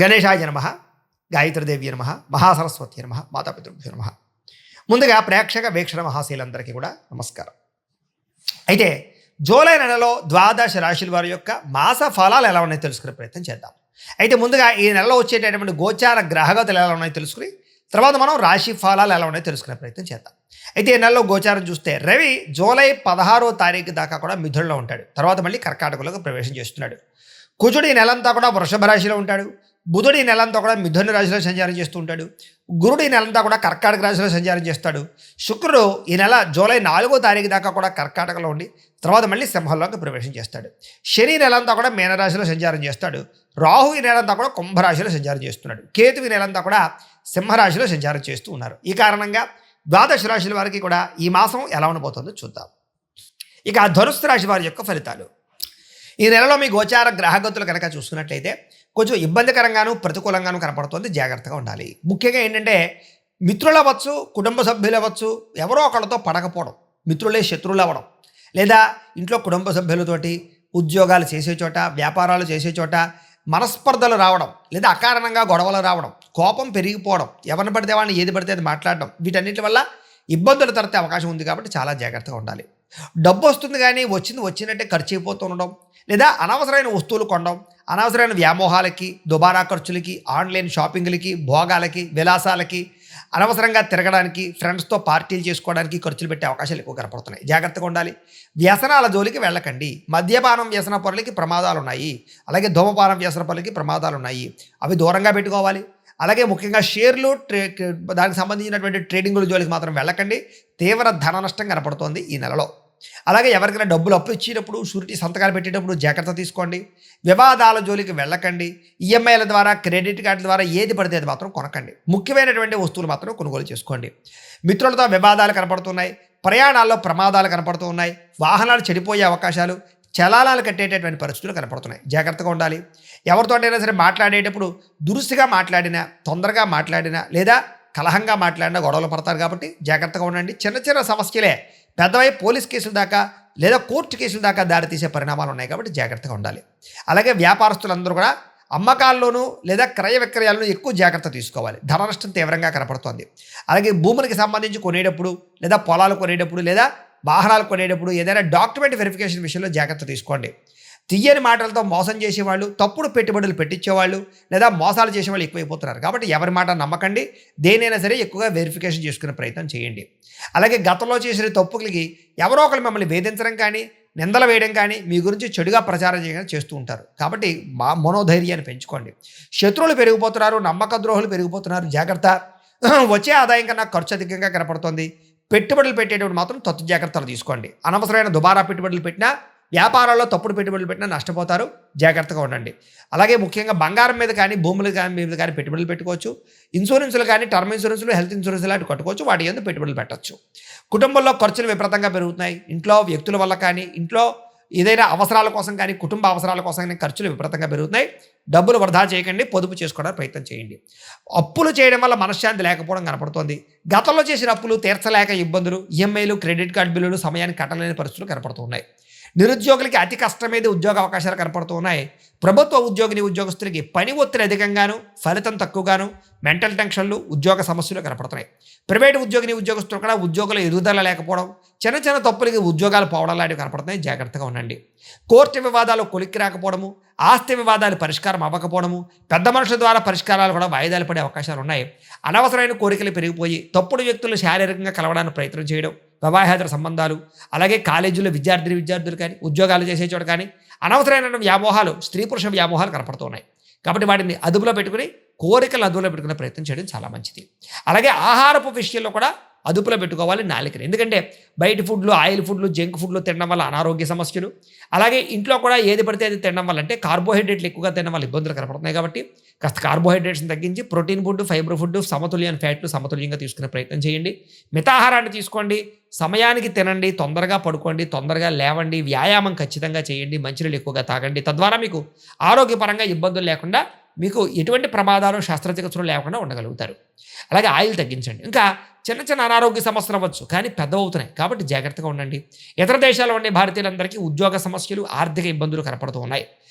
గణేశాయ నమః, గాయత్రీదేవి నమః, మహాసరస్వతి నమః, మాతాపితృభ్యో నమః. ముందుగా ప్రేక్షక వీక్షణ మహాశీలందరికీ కూడా నమస్కారం. అయితే జూలై నెలలో ద్వాదశ రాశుల వారి యొక్క మాస ఫలాలు ఎలా ఉన్నాయో తెలుసుకునే ప్రయత్నం చేద్దాం. అయితే ముందుగా ఈ నెలలో వచ్చేటటువంటి గోచార గ్రహగతులు ఎలా ఉన్నాయో తెలుసుకుని తర్వాత మనం రాశి ఫలాలు ఎలా ఉన్నాయో తెలుసుకునే ప్రయత్నం చేద్దాం. అయితే ఈ నెలలో గోచారం చూస్తే రవి జూలై 16వ తారీఖు దాకా కూడా మిథునంలో ఉంటాడు. తర్వాత మళ్ళీ కర్కాటకంలోకి ప్రవేశం చేస్తున్నాడు. కుజుడు ఈ నెలంతా కూడా వృషభ రాశిలో ఉంటాడు. బుధుడు ఈ నెలంతా కూడా మిథున రాశిలో సంచారం చేస్తూ ఉంటాడు. గురుడు ఈ నెలంతా కూడా కర్కాటక రాశిలో సంచారం చేస్తాడు. శుక్రుడు ఈ నెల జూలై 4వ తారీఖు దాకా కూడా కర్కాటకలో ఉండి తర్వాత మళ్ళీ సింహంలోకి ప్రవేశం చేస్తాడు. శని నెలంతా కూడా మీనరాశిలో సంచారం చేస్తాడు. రాహు ఈ నెలంతా కూడా కుంభరాశిలో సంచారం చేస్తున్నాడు. కేతు ఈ నెలంతా కూడా సింహరాశిలో సంచారం చేస్తూ ఉన్నారు. ఈ కారణంగా ద్వాదశ రాశుల వారికి కూడా ఈ మాసం ఎలా ఉండబోతుందో చూద్దాం. ఇక ధనుస్సు రాశి వారి యొక్క ఫలితాలు. ఈ నెలలో మీ గోచార గ్రహగతులు కనుక చూసుకున్నట్లయితే కొంచెం ఇబ్బందికరంగాను ప్రతికూలంగాను కనపడుతుంది. జాగ్రత్తగా ఉండాలి. ముఖ్యంగా ఏంటంటే మిత్రులు అవ్వచ్చు, కుటుంబ సభ్యులు అవ్వచ్చు, ఎవరో ఒకళ్ళతో పడకపోవడం, మిత్రులే శత్రువులు అవ్వడం, లేదా ఇంట్లో కుటుంబ సభ్యులతోటి ఉద్యోగాలు చేసే చోట, వ్యాపారాలు చేసే చోట మనస్పర్ధలు రావడం, లేదా అకారణంగా గొడవలు రావడం, కోపం పెరిగిపోవడం, ఎవరిని పడితే వాళ్ళని ఏది పడితే అది మాట్లాడడం, వీటన్నిటి వల్ల ఇబ్బందులు తరతే అవకాశం ఉంది. కాబట్టి చాలా జాగ్రత్తగా ఉండాలి. డబ్బు వస్తుంది కానీ వచ్చినట్టే ఖర్చు అయిపోతూ ఉండడం, లేదా అనవసరమైన వస్తువులు కొనడం, అనవసరమైన వ్యామోహాలకి, దుబారా ఖర్చులకి, ఆన్లైన్ షాపింగ్లకి, భోగాలకి, విలాసాలకి, అనవసరంగా తిరగడానికి, ఫ్రెండ్స్తో పార్టీలు చేసుకోవడానికి ఖర్చులు పెట్టే అవకాశాలు ఎక్కువ కనపడుతున్నాయి. జాగ్రత్తగా ఉండాలి. వ్యసనాల జోలికి వెళ్ళకండి. మద్యపానం వ్యసన పరులకి ప్రమాదాలు ఉన్నాయి. అలాగే ధూమపానం వ్యసన పరులకి ప్రమాదాలు ఉన్నాయి. అవి దూరంగా పెట్టుకోవాలి. అలాగే ముఖ్యంగా షేర్లు దానికి సంబంధించినటువంటి ట్రేడింగుల జోలికి మాత్రం వెళ్ళకండి. తీవ్ర ధన నష్టం కనపడుతోంది ఈ నెలలో. అలాగే ఎవరికైనా డబ్బులు అప్పు ఇచ్చేటప్పుడు, షూరిటీ సంతకాలు పెట్టేటప్పుడు జాగ్రత్త తీసుకోండి. వివాదాల జోలికి వెళ్ళకండి. ఈఎంఐల ద్వారా, క్రెడిట్ కార్డుల ద్వారా ఏది పడితే అది మాత్రం కొనకండి. ముఖ్యమైనటువంటి వస్తువులు మాత్రం కొనుగోలు చేసుకోండి. మిత్రులతో వివాదాలు కనపడుతున్నాయి. ప్రయాణాల్లో ప్రమాదాలు కనపడుతూ ఉన్నాయి. వాహనాలు చెడిపోయే అవకాశాలు, చలానాలు కట్టేటటువంటి పరిస్థితులు కనపడుతున్నాయి. జాగ్రత్తగా ఉండాలి. ఎవరితోటైనా సరే మాట్లాడేటప్పుడు దురుసుగా మాట్లాడినా, తొందరగా మాట్లాడినా, లేదా కలహంగా మాట్లాడినా గొడవలు పడతారు. కాబట్టి జాగ్రత్తగా ఉండండి. చిన్న సమస్యలే పెద్దవై పోలీస్ కేసుల దాకా లేదా కోర్టు కేసుల దాకా దారితీసే పరిణామాలు ఉన్నాయి. కాబట్టి జాగ్రత్తగా ఉండాలి. అలాగే వ్యాపారస్తులందరూ కూడా అమ్మకాల్లోనూ లేదా క్రయ విక్రయాలను ఎక్కువ జాగ్రత్త తీసుకోవాలి. ధన నష్టం తీవ్రంగా కనపడుతోంది. అలాగే భూములకి సంబంధించి కొనేటప్పుడు, లేదా పొలాలు కొనేటప్పుడు, లేదా వాహనాలు కొనేటప్పుడు ఏదైనా డాక్యుమెంట్ వెరిఫికేషన్ విషయంలో జాగ్రత్త తీసుకోండి. తీయని మాటలతో మోసం చేసేవాళ్ళు, తప్పుడు పెట్టుబడులు పెట్టించేవాళ్ళు, లేదా మోసాలు చేసేవాళ్ళు ఎక్కువైపోతున్నారు. కాబట్టి ఎవరి మాట నమ్మకండి. దేనైనా సరే ఎక్కువగా వెరిఫికేషన్ చేసుకునే ప్రయత్నం చేయండి. అలాగే గతంలో చేసిన తప్పులకి ఎవరో ఒకరు మిమ్మల్ని వేధించడం కానీ, నిందలు వేయడం కానీ, మీ గురించి చెడుగా ప్రచారం చేయడం చేస్తూ ఉంటారు. కాబట్టి మనోధైర్యాన్ని పెంచుకోండి. శత్రువులు పెరిగిపోతున్నారు, నమ్మక ద్రోహులు పెరిగిపోతున్నారు. జాగ్రత్త. వచ్చే ఆదాయం కన్నా ఖర్చు అధికంగా కనపడుతుంది. పెట్టుబడులు పెట్టేటప్పుడు మాత్రం తత్తు జాగ్రత్తలు తీసుకోండి. అనవసరమైన దుబారా పెట్టుబడులు పెట్టినా, వ్యాపారాల్లో తప్పుడు పెట్టుబడులు పెట్టినా నష్టపోతారు. జాగ్రత్తగా ఉండండి. అలాగే ముఖ్యంగా బంగారం మీద కానీ, భూముల మీద కానీ పెట్టుబడులు పెట్టుకోవచ్చు. ఇన్సూరెన్సులు కానీ, టర్మ్ ఇన్సూరెన్సులు, హెల్త్ ఇన్సూరెన్స్ లాంటి కట్టుకోవచ్చు. వాటి యందు పెట్టుబడులు పెట్టచ్చు. కుటుంబంలో ఖర్చులు విపరీతంగా పెరుగుతున్నాయి. ఇంట్లో వ్యక్తుల వల్ల కానీ, ఇంట్లో ఏదైనా అవసరాల కోసం కానీ, కుటుంబ అవసరాల కోసం కానీ ఖర్చులు విపరీతంగా పెరుగుతున్నాయి. డబ్బులు వృధా చేయకండి. పొదుపు చేసుకోవడానికి ప్రయత్నం చేయండి. అప్పులు చేయడం వల్ల మనశ్శాంతి లేకపోవడం కనపడుతోంది. గతంలో చేసిన అప్పులు తీర్చలేక ఇబ్బందులు, ఈఎంఐలు, క్రెడిట్ కార్డు బిల్లులు సమయానికి కట్టలేని పరిస్థితులు కనపడుతున్నాయి. నిరుద్యోగులకి అతి కష్టమైనది ఉద్యోగ అవకాశాలు కనపడుతూ ఉన్నాయి. ప్రభుత్వ ఉద్యోగస్తులకి పని ఒత్తిడి అధికంగాను, ఫలితం తక్కువగాను, మెంటల్ టెన్షన్లు, ఉద్యోగ సమస్యలు కనపడుతున్నాయి. ప్రైవేటు ఉద్యోగులు కూడా ఉద్యోగుల ఎదుగుదల లేకపోవడం, చిన్న తప్పులకి ఉద్యోగాలు పోవడం లాంటివి కనపడుతున్నాయి. జాగ్రత్తగా ఉండండి. కోర్టు వివాదాలు కొలిక్కి రాకపోవడము, ఆస్తి వివాదాలు పరిష్కారం అవ్వకపోవడము, పెద్ద మనుషుల ద్వారా పరిష్కారాలు కూడా వాయిదాలు పడే అవకాశాలు ఉన్నాయి. అనవసరమైన కోరికలు పెరిగిపోయి తప్పుడు వ్యక్తులు శారీరకంగా కలవడానికి ప్రయత్నం చేయడం, వివాహేతర సంబంధాలు, అలాగే కాలేజీలో విద్యార్థులు కానీ, ఉద్యోగాలు చేసే చోట కానీ అనవసరమైన వ్యామోహాలు, స్త్రీ పురుష వ్యామోహాలు కనపడుతున్నాయి. కాబట్టి వాటిని అదుపులో పెట్టుకుని, కోరికలు అదుపులో పెట్టుకునే ప్రయత్నం చేయడం చాలా మంచిది. అలాగే ఆహారపు విషయంలో కూడా అదుపులో పెట్టుకోవాలి నాలుకని. ఎందుకంటే బయట ఫుడ్లు, ఆయిల్ ఫుడ్లు, జంక్ ఫుడ్లు తినడం వల్ల అనారోగ్య సమస్యలు, అలాగే ఇంట్లో కూడా ఏది పడితే అది తినడం వల్ల, అంటే కార్బోహైడ్రేట్లు ఎక్కువగా తినడం వల్ల ఇబ్బందులు కనపడుతున్నాయి. కాబట్టి కాస్త కార్బోహైడ్రేట్స్ని తగ్గించి ప్రోటీన్ ఫుడ్, ఫైబర్ ఫుడ్, సమతుల్యమైన ఫ్యాట్లు సమతుల్యంగా తీసుకునే ప్రయత్నం చేయండి. మితాహారాన్ని తీసుకోండి. సమయానికి తినండి. తొందరగా పడుకోండి. తొందరగా లేవండి. వ్యాయామం ఖచ్చితంగా చేయండి. మంచినీళ్ళు ఎక్కువగా తాగండి. తద్వారా మీకు ఆరోగ్యపరంగా ఇబ్బందులు లేకుండా మీకు ఎటువంటి ప్రమాదాలు శస్త్రచికిత్సలు లేకుండా ఉండగలుగుతారు. అలాగే ఆయిల్ తగ్గించండి. ఇంకా చిన్న చిన్న అనారోగ్య సమస్యలు అవ్వచ్చు, కానీ పెద్దవవుతున్నాయి కాబట్టి జాగ్రత్తగా ఉండండి. ఇతర దేశాల్లో ఉండే భారతీయులందరికీ ఉద్యోగ సమస్యలు, ఆర్థిక ఇబ్బందులు కనపడుతూ ఉన్నాయి.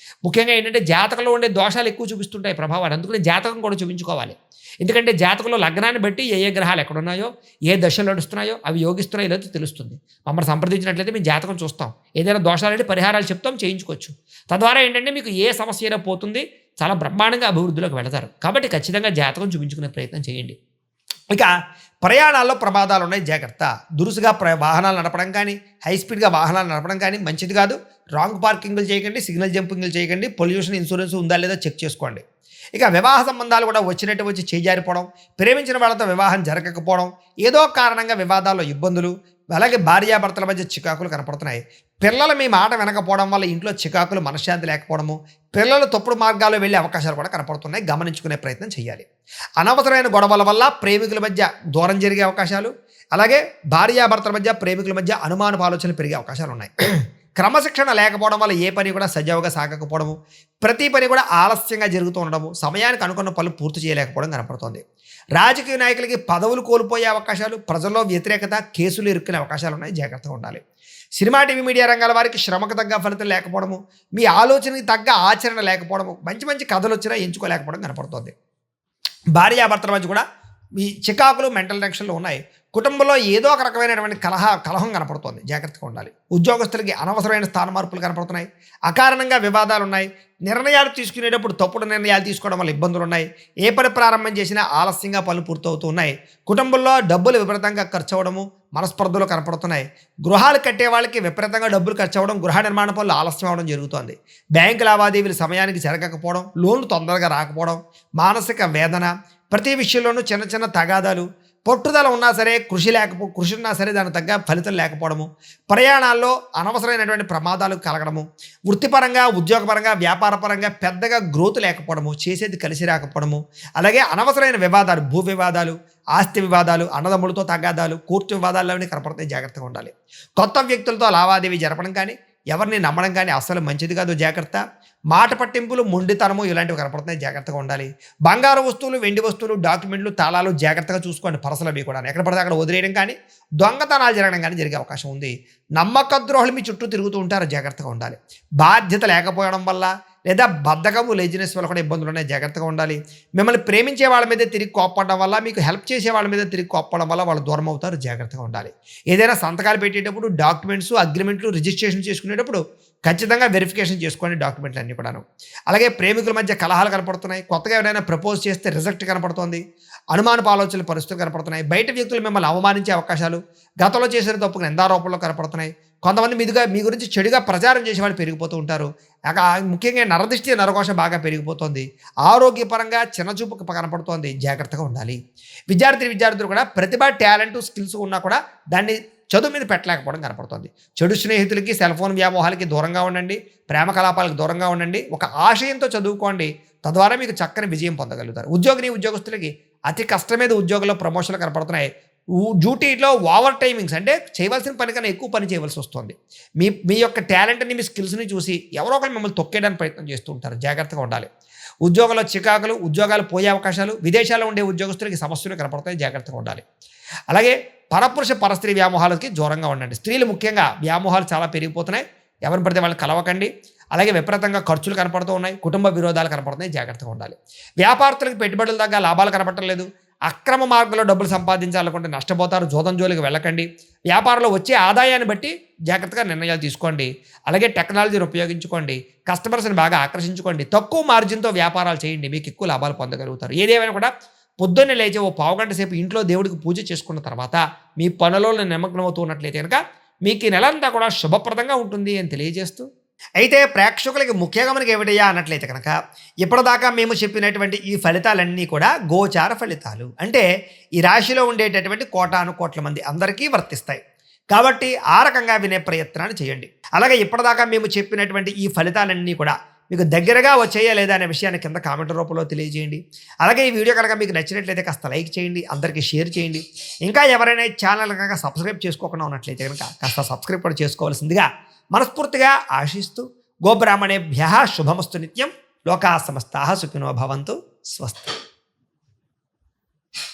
ముఖ్యంగా ఏంటంటే జాతకంలో ఉండే దోషాలు ఎక్కువ చూపిస్తుంటాయి ప్రభావాలు. అందుకని జాతకం కూడా చూపించుకోవాలి. ఎందుకంటే జాతకంలో లగ్నాన్ని బట్టి ఏ ఏ గ్రహాలు ఎక్కడున్నాయో, ఏ దశలు నడుస్తున్నాయో, అవి యోగిస్తున్నాయో లేదో తెలుస్తుంది. మమ్మల్ని సంప్రదించినట్లయితే మేము జాతకం చూస్తాం, ఏదైనా దోషాలంటే పరిహారాలు చెప్తాం, చేయించుకోవచ్చు. తద్వారా ఏంటంటే మీకు ఏ సమస్య అయినా పోతుంది, చాలా బ్రహ్మాండంగా అభివృద్ధిలోకి వెళతారు. కాబట్టి ఖచ్చితంగా జాతకం చూపించుకునే ప్రయత్నం చేయండి. ఇక ప్రయాణాల్లో ప్రమాదాలు ఉన్నాయి, జాగ్రత్త. దురుసుగా వాహనాలు నడపడం కానీ, హై స్పీడ్గా వాహనాలు నడపడం కానీ మంచిది కాదు. రాంగ్ పార్కింగ్లు చేయకండి, సిగ్నల్ జంపింగ్లు చేయకండి. పొల్యూషన్ ఇన్సూరెన్స్ ఉందా లేదా చెక్ చేసుకోండి. ఇక వివాహ సంబంధాలు కూడా వచ్చినట్టు వచ్చి చేజారిపోవడం, ప్రేమించిన వాళ్ళతో వివాహం జరగకపోవడం, ఏదో కారణంగా వివాదాల్లో ఇబ్బందులు, అలాగే భార్యాభర్తల మధ్య చికాకులు కనపడుతున్నాయి. పిల్లలు మీ మాట వినకపోవడం వల్ల ఇంట్లో చికాకులు, మనశ్శాంతి లేకపోవడము, పిల్లలు తప్పుడు మార్గాల్లో వెళ్ళే అవకాశాలు కూడా కనపడుతున్నాయి. గమనించుకునే ప్రయత్నం చేయాలి. అనవసరమైన గొడవల వల్ల ప్రేమికుల మధ్య దూరం జరిగే అవకాశాలు, అలాగే భార్యాభర్తల మధ్య, ప్రేమికుల మధ్య అనుమానపు ఆలోచనలు పెరిగే అవకాశాలు ఉన్నాయి. క్రమశిక్షణ లేకపోవడం వల్ల ఏ పని కూడా సజావుగా సాగకపోవడము, ప్రతి పని కూడా ఆలస్యంగా జరుగుతూ ఉండడము, సమయానికి అనుకున్న పనులు పూర్తి చేయలేకపోవడం కనపడుతోంది. రాజకీయ నాయకులకి పదవులు కోల్పోయే అవకాశాలు, ప్రజల్లో వ్యతిరేకత, కేసులు ఇరుక్కునే అవకాశాలు ఉన్నాయి. జాగ్రత్తగా ఉండాలి. సినిమా, టీవీ, మీడియా రంగాల వారికి శ్రమకు తగ్గ ఫలితం లేకపోవడము, మీ ఆలోచనకి తగ్గ ఆచరణ లేకపోవడము, మంచి మంచి కథలు వచ్చినా ఎంచుకోలేకపోవడం కనపడుతోంది. భార్యాభర్తల మధ్య కూడా మీ చికాకులు, మెంటల్ టెన్షన్లు ఉన్నాయి. కుటుంబంలో ఏదో ఒక రకమైనటువంటి కలహం కనపడుతోంది. జాగ్రత్తగా ఉండాలి. ఉద్యోగస్తులకి అనవసరమైన స్థాన మార్పులు కనపడుతున్నాయి. అకారణంగా వివాదాలు ఉన్నాయి. నిర్ణయాలు తీసుకునేటప్పుడు తప్పుడు నిర్ణయాలు తీసుకోవడం వల్ల ఇబ్బందులు ఉన్నాయి. ఏ పని ప్రారంభం చేసినా ఆలస్యంగా పనులు పూర్తవుతూ ఉన్నాయి. కుటుంబంలో డబ్బులు విపరీతంగా ఖర్చు అవ్వడము, మనస్పర్ధలు కనపడుతున్నాయి. గృహాలు కట్టే వాళ్ళకి విపరీతంగా డబ్బులు ఖర్చు అవ్వడం, గృహ నిర్మాణ పనులు ఆలస్యం అవ్వడం జరుగుతోంది. బ్యాంకు లావాదేవీలు సమయానికి జరగకపోవడం, లోన్లు తొందరగా రాకపోవడం, మానసిక వేదన, ప్రతి విషయంలోనూ చిన్న చిన్న తగాదాలు, పట్టుదల ఉన్నా సరే కృషి ఉన్నా సరే దానికి తగ్గ ఫలితం లేకపోవడము, ప్రయాణాల్లో అనవసరమైనటువంటి ప్రమాదాలు కలగడము, వృత్తిపరంగా, ఉద్యోగపరంగా, వ్యాపారపరంగా పెద్దగా గ్రోత్ లేకపోవడము, చేసేది కలిసి రాకపోవడము, అలాగే అనవసరమైన వివాదాలు, భూ వివాదాలు, ఆస్తి వివాదాలు, అన్నదమ్ములతో తగాదాలు, కోర్టు వివాదాలు అవన్నీ కనపడతాయి. జాగ్రత్తగా ఉండాలి. కొత్త వ్యక్తులతో లావాదేవీ జరపడం కానీ, ఎవరిని నమ్మడం కానీ అస్సలు మంచిది కాదు. జాగ్రత్త. మాట పట్టింపులు, మొండితనము ఇలాంటివి కనపడుతున్నాయి. జాగ్రత్తగా ఉండాలి. బంగారు వస్తువులు, వెండి వస్తువులు, డాక్యుమెంట్లు, తాళాలు జాగ్రత్తగా చూసుకోండి. పరసలు అవి కూడా ఎక్కడ పడితే అక్కడ వదిలేయడం కానీ, దొంగతనాలు జరగడం కానీ జరిగే అవకాశం ఉంది. నమ్మక ద్రోహులు మీ చుట్టూ తిరుగుతూ ఉంటారు. జాగ్రత్తగా ఉండాలి. బాధ్యత లేకపోవడం వల్ల లేదా బద్ధకము, లేజినెస్ వల్ల కూడా ఇబ్బందులు ఉన్నాయి. జాగ్రత్తగా ఉండాలి. మిమ్మల్ని ప్రేమించే వాళ్ళ మీద తిరిగి కోప్పడడం వల్ల, మీకు హెల్ప్ చేసే వాళ్ళ మీద తిరిగి కోప్పడం వల్ల వాళ్ళు దూరం అవుతారు. జాగ్రత్తగా ఉండాలి. ఏదైనా సంతకాలు పెట్టేటప్పుడు డాక్యుమెంట్స్, అగ్రిమెంట్లు, రిజిస్ట్రేషన్ చేసుకునేటప్పుడు ఖచ్చితంగా వెరిఫికేషన్ చేసుకోండి డాక్యుమెంట్లు అన్నీ కూడాను. అలాగే ప్రేమికుల మధ్య కలహాలు కనపడుతున్నాయి. కొత్తగా ఎవరైనా ప్రపోజ్ చేస్తే రిజెక్ట్ కనపడుతోంది. అనుమానపు ఆలోచనలు పరిస్థితులు కనపడుతున్నాయి. బయట వ్యక్తులు మిమ్మల్ని అవమానించే అవకాశాలు, గతంలో చేసిన తప్పుకు నిందారోపణలు కనపడుతున్నాయి. కొంతమంది మీ గురించి చెడుగా ప్రచారం చేసే వాళ్ళు పెరిగిపోతూ ఉంటారు. ముఖ్యంగా నరదృష్టి, నరకోశ బాగా పెరిగిపోతుంది. ఆరోగ్యపరంగా చిన్నచూపు కనపడుతోంది. జాగ్రత్తగా ఉండాలి. విద్యార్థులు కూడా ప్రతిభ, టాలెంట్, స్కిల్స్ ఉన్నా కూడా దాన్ని చదువు మీద పెట్టలేకపోవడం కనపడుతుంది. చెడు స్నేహితులకి, సెల్ ఫోన్ వ్యామోహాలకి దూరంగా ఉండండి. ప్రేమ కలాపాలకు దూరంగా ఉండండి. ఒక ఆశయంతో చదువుకోండి. తద్వారా మీకు చక్కని విజయం పొందగలుగుతారు. ఉద్యోగస్తులకి అతి కష్టం మీద ఉద్యోగంలో ప్రమోషన్లు కనపడుతున్నాయి. డ్యూటీలో ఓవర్ టైమింగ్స్, అంటే చేయవలసిన పని కన్నా ఎక్కువ పని చేయవలసి వస్తుంది. మీ యొక్క టాలెంట్ని, మీ స్కిల్స్ని చూసి ఎవరో ఒకరు మిమ్మల్ని తొక్కేయడానికి ప్రయత్నం చేస్తూ ఉంటారు. జాగ్రత్తగా ఉండాలి. ఉద్యోగంలో చికాకులు, ఉద్యోగాలు పోయే అవకాశాలు, విదేశాల్లో ఉండే ఉద్యోగస్తులకి సమస్యలు కనపడతాయి. జాగ్రత్తగా ఉండాలి. అలాగే పరపురుష, పరస్త్రీ వ్యామోహాలకి దూరంగా ఉండండి. స్త్రీలు ముఖ్యంగా వ్యామోహాలు చాలా పెరిగిపోతున్నాయి. ఎవరిని పడితే వాళ్ళని కలవకండి. అలాగే విపరీతంగా ఖర్చులు కనపడుతూ ఉన్నాయి. కుటుంబ విరోధాలు కనపడుతున్నాయి. జాగ్రత్తగా ఉండాలి. వ్యాపారస్తులకు పెట్టుబడులు తగ్గ లాభాలు కనపడటం లేదు. అక్రమ మార్గంలో డబ్బులు సంపాదించాలనుకుంటే నష్టపోతారు. జోదం జోలికి వెళ్ళకండి. వ్యాపారంలో వచ్చే ఆదాయాన్ని బట్టి జాగ్రత్తగా నిర్ణయాలు తీసుకోండి. అలాగే టెక్నాలజీని ఉపయోగించుకోండి. కస్టమర్స్ని బాగా ఆకర్షించుకోండి. తక్కువ మార్జిన్తో వ్యాపారాలు చేయండి. మీకు ఎక్కువ లాభాలు పొందగలుగుతారు. ఏదేమైనా కూడా పొద్దున్నే లేచి ఓ పావుగంట సేపు ఇంట్లో దేవుడికి పూజ చేసుకున్న తర్వాత మీ పనులలో నిమగ్నం అవుతూ ఉన్నట్లయితే కనుక మీకు ఈ నెలంతా కూడా శుభప్రదంగా ఉంటుంది అని తెలియజేస్తూ, అయితే ప్రేక్షకులకి ముఖ్యంగా మనకి ఏమిటయ్యా అన్నట్లయితే కనుక ఇప్పటిదాకా మేము చెప్పినటువంటి ఈ ఫలితాలన్నీ కూడా గోచార ఫలితాలు. అంటే ఈ రాశిలో ఉండేటటువంటి కోటాను కోట్ల మంది అందరికీ వర్తిస్తాయి. కాబట్టి ఆ రకంగా వినే ప్రయత్నాన్ని చేయండి. అలాగే ఇప్పటిదాకా మేము చెప్పినటువంటి ఈ ఫలితాలన్నీ కూడా మీకు దగ్గరగా వచ్చేయా లేదా అనే విషయాన్ని కింద కామెంట్ రూపంలో తెలియజేయండి. అలాగే ఈ వీడియో కనుక మీకు నచ్చినట్లయితే కాస్త లైక్ చేయండి, అందరికీ షేర్ చేయండి. ఇంకా ఎవరైనా ఛానల్ కనుక సబ్స్క్రైబ్ చేసుకోకుండా ఉన్నట్లయితే కనుక కాస్త సబ్స్క్రైబ్ కూడా చేసుకోవాల్సిందిగా మనస్ఫూర్తిగా ఆశిస్తూ, గోబ్రాహ్మణేభ్యః శుభమస్తు నిత్యం. లోకా సమస్తాః సుఖినో భవంతు. స్వస్తి.